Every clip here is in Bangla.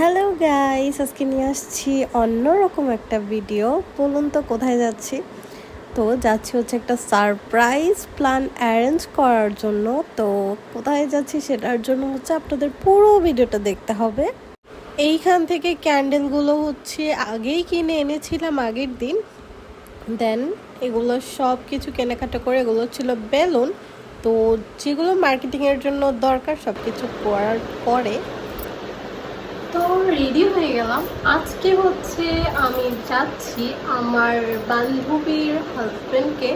হ্যালো গাইস, আজকে নিয়ে আসছি অন্যরকম একটা ভিডিও। বলুন তো কোথায় যাচ্ছি? তো যাচ্ছি হচ্ছে একটা সারপ্রাইজ প্ল্যান অ্যারেঞ্জ করার জন্য। তো কোথায় যাচ্ছি সেটার জন্য হচ্ছে আপনাদের পুরো ভিডিওটা দেখতে হবে। এইখান থেকে ক্যান্ডেলগুলো হচ্ছে আগেই কিনে এনেছিলাম আগের দিন। দেন এগুলো সব কিছু কেনাকাটা করে এগুলো ছিল বেলুন। তো যেগুলো মার্কেটিংয়ের জন্য দরকার সব কিছু করার পরে তো রেডি হয়ে গেলাম। আজকে হচ্ছে আমি যাচ্ছি আমার বান্ধবীর হাজব্যান্ডকে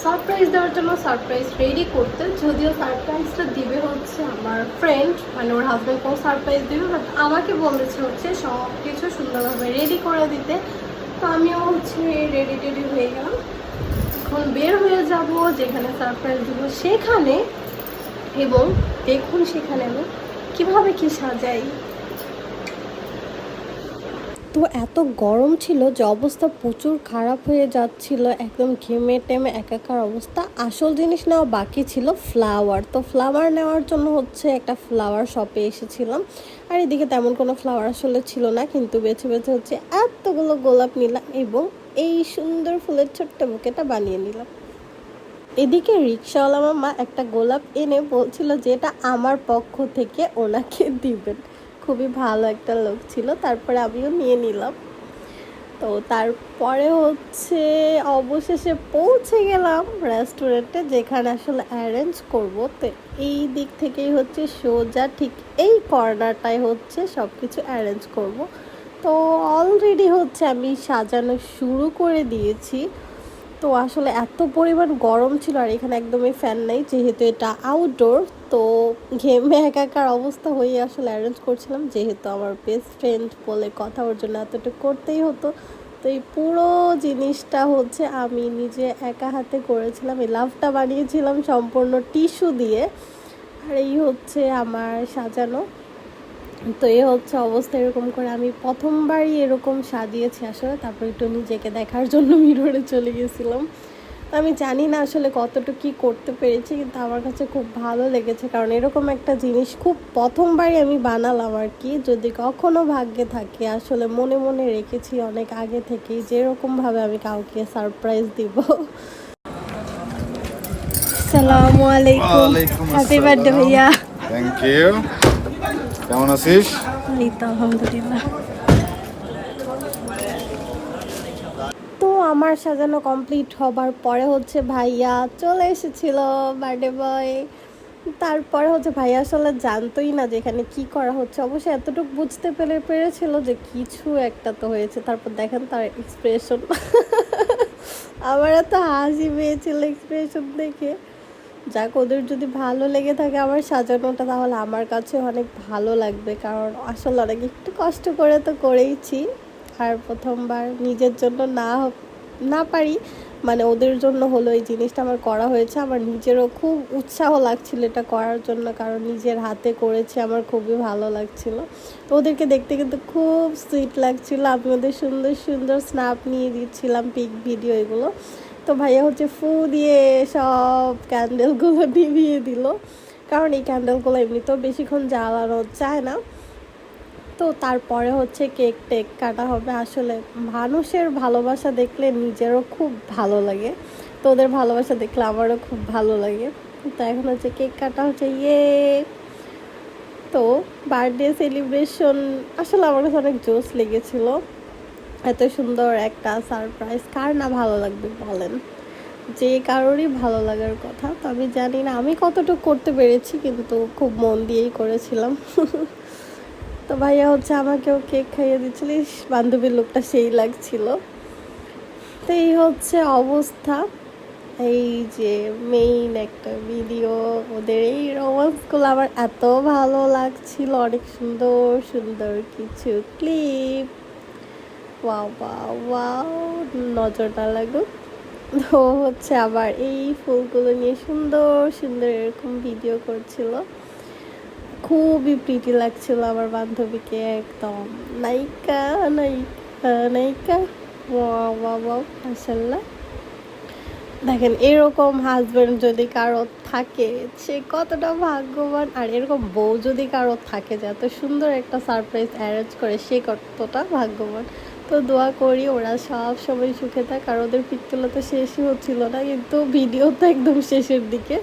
সারপ্রাইজ দেওয়ার জন্য, সারপ্রাইজ রেডি করতে। যদিও সারপ্রাইজটা দিবে হচ্ছে আমার ফ্রেন্ড, মানে ওর হাজব্যান্ডকেও সারপ্রাইজ দিবে, বাট আমাকে বলেছে হচ্ছে সব কিছু সুন্দরভাবে রেডি করে দিতে। তো আমিও হচ্ছে রেডি টেডি হয়ে গেলাম। এখন বের হয়ে যাব যেখানে সারপ্রাইজ দেবো সেখানে, এবং দেখুন সেখানে আমি কীভাবে কি সাজাই। তো এত গরম ছিল যে অবস্থা প্রচুর খারাপ হয়ে যাচ্ছিল, একদম ঘেমে টেমে একাকার অবস্থা। আসল জিনিস নেওয়া বাকি ছিল ফ্লাওয়ার। তো ফ্লাওয়ার নেওয়ার জন্য হচ্ছে একটা ফ্লাওয়ার শপে এসেছিলাম। আর এদিকে তেমন কোনো ফ্লাওয়ার আসলে ছিল না, কিন্তু বেছে বেছে হচ্ছে এতগুলো গোলাপ নিলাম এবং এই সুন্দর ফুলের ছোট্ট বুকেটা বানিয়ে নিলাম। এদিকে রিক্সাওয়ালা মামা একটা গোলাপ এনে বলছিল যে এটা আমার পক্ষ থেকে ওনাকে দিবেন। খুবই ভালো একটা লোক ছিল, তারপরে আমিও নিয়ে নিলাম। তো তারপরে হচ্ছে অবশেষে পৌঁছে গেলাম রেস্টুরেন্টে যেখানে আসলে অ্যারেঞ্জ করব। তো এই দিক থেকেই হচ্ছে সোজা ঠিক এই কর্নারটায় হচ্ছে সব কিছু অ্যারেঞ্জ করব। তো অলরেডি হচ্ছে আমি সাজানো শুরু করে দিয়েছি। তো আসলে এত পরিমাণ গরম ছিল, আর এখানে একদমই ফ্যান নেই যেহেতু এটা আউটডোর। তো ঘেমে একাকার অবস্থা হয়ে আসলে অ্যারেঞ্জ করছিলাম, যেহেতু আমার বেস্ট ফ্রেন্ড বলে কথা, ওর জন্য এতটা করতেই হতো। তো এই পুরো জিনিসটা হচ্ছে আমি নিজে একা হাতে করেছিলাম। এই লাভটা বানিয়েছিলাম সম্পূর্ণ টিস্যু দিয়ে। আর এই হচ্ছে আমার সাজানো। তো এই হচ্ছে অবস্থা। এরকম করে আমি প্রথমবারই এরকম সাজিয়েছি আসলে। তারপর একটু নিজেকে দেখার জন্য মিররে চলে গেছিলাম। তো আমি জানি না আসলে কতটুকু কী করতে পেরেছি, কিন্তু আমার কাছে খুব ভালো লেগেছে, কারণ এরকম একটা জিনিস খুব প্রথমবারই আমি বানালাম আর কি। যদি কখনো ভাগ্যে থাকে, আসলে মনে মনে রেখেছি অনেক আগে থেকেই যেরকমভাবে আমি কাউকে সারপ্রাইজ দিব। আসসালামু আলাইকুম। হ্যাপি বার্থডে ভাইয়া। Thank you. কেমন আছিস? এই তো আলহামদুলিল্লাহ। তো আমার সাজানো কমপ্লিট হবার পরে হচ্ছে ভাইয়া চলে এসেছিল, বার্থডে বয়। তারপরে হচ্ছে ভাইয়া আসলে জানতোই না যে এখানে কী করা হচ্ছে। অবশ্যই এতটুকু বুঝতে পেরেছিল যে কিছু একটা তো হয়েছে। তারপর দেখেন তার এক্সপ্রেশন। আমার এত হাসি পেয়েছিল এক্সপ্রেশন দেখে। যাক, ওদের যদি ভালো লেগে থাকে আমার সাজানোটা, তাহলে আমার কাছে অনেক ভালো লাগবে, কারণ আসলে অনেক একটু কষ্ট করে তো করেইছি। আর প্রথমবার নিজের জন্য না পারি, মানে ওদের জন্য হলো এই জিনিসটা আমার করা হয়েছে। আমার নিজেরও খুব উৎসাহ লাগছিল এটা করার জন্য, কারণ নিজের হাতে করেছি, আমার খুবই ভালো লাগছিল। তো ওদেরকে দেখতে কিন্তু খুব সুইট লাগছিল। আমি ওদের সুন্দর সুন্দর স্ন্যাপ নিয়ে দিচ্ছিলাম, পিক ভিডিও এগুলো। তো ভাইয়া হচ্ছে ফু দিয়ে সব ক্যান্ডেলগুলো নিভিয়ে দিল, কারণ এই ক্যান্ডেলগুলো এমনিতেও বেশিক্ষণ জ্বালানো যায় না। তো তারপরে হচ্ছে কেক টেক কাটা হবে। আসলে মানুষের ভালোবাসা দেখলে নিজেরও খুব ভালো লাগে, তো ওদের ভালোবাসা দেখলে আমারও খুব ভালো লাগে। তো এখন হচ্ছে কেক কাটা হচ্ছে। তো বার্থডে সেলিব্রেশন আসলে আমার কাছে অনেক জোশ লেগেছিলো। এত সুন্দর একটা সারপ্রাইজ কার না ভালো লাগবে বলেন? যে কারোরই ভালো লাগার কথা। তো আমি জানি না আমি কতটুকু করতে পেরেছি, কিন্তু খুব মন দিয়েই করেছিলাম। তো ভাইয়া হচ্ছে আমাকেও কেক খাইয়ে দিচ্ছিল। বান্ধবীর লোকটা সেই লাগছিল। তো এই হচ্ছে অবস্থা। এই যে মেইন একটা ভিডিও, ওদের এই রোমান্সগুলো আমার এত ভালো লাগছিল। অনেক সুন্দর সুন্দর কিছু ক্লিপ। ওয়াও ওয়াও ওয়াও, নজর না লাগুক। তো হচ্ছে আবার এই ফুলগুলো নিয়ে সুন্দর সুন্দর এরকম ভিডিও করছিল। খুবই প্রিটি লাগছিল আমার বান্ধবীকে, একদম নায়িকা নায়িকা নায়িকা। ওয়াও ওয়াও ওয়াও, মাশাআল্লাহ। দেখেন এরকম হাজবেন্ড যদি কারো থাকে সে কতটা ভাগ্যবান, আর এরকম বউ যদি কারো থাকে যে এত সুন্দর একটা সারপ্রাইজ অ্যারেঞ্জ করে সে কতটা ভাগ্যবান। তো দোয়া করি ওরা সব সময় সুখে থাক, আর ওদের পিকগুলো তো শেষই হচ্ছিল না, কিন্তু ভিডিও তো একদম শেষের দিকে।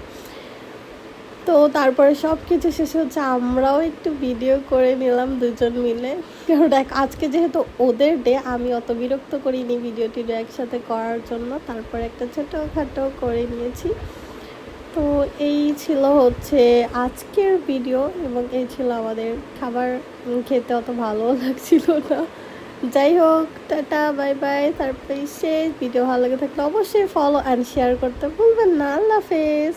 তো তারপরে সব কিছু শেষে হচ্ছে আমরাও একটু ভিডিও করে নিলাম দুজন মিলে, কারণ আজকে যেহেতু ওদের ডে আমি অত বিরক্ত করিনি ভিডিও টিডিও একসাথে করার জন্য, তারপরে একটা ছোটোখাটো করে নিয়েছি। তো এই ছিল হচ্ছে আজকের ভিডিও, এবং এই ছিল আমাদের খাবার। খেতে অত ভালো লাগছিল না, যাই হোক টাটা বাই বাই। তারপরে শেষ ভিডিও ভালো লাগে থাকলে অবশ্যই ফলো অ্যান্ড শেয়ার করতে ভুলবেন না। আল্লাহ হাফেজ।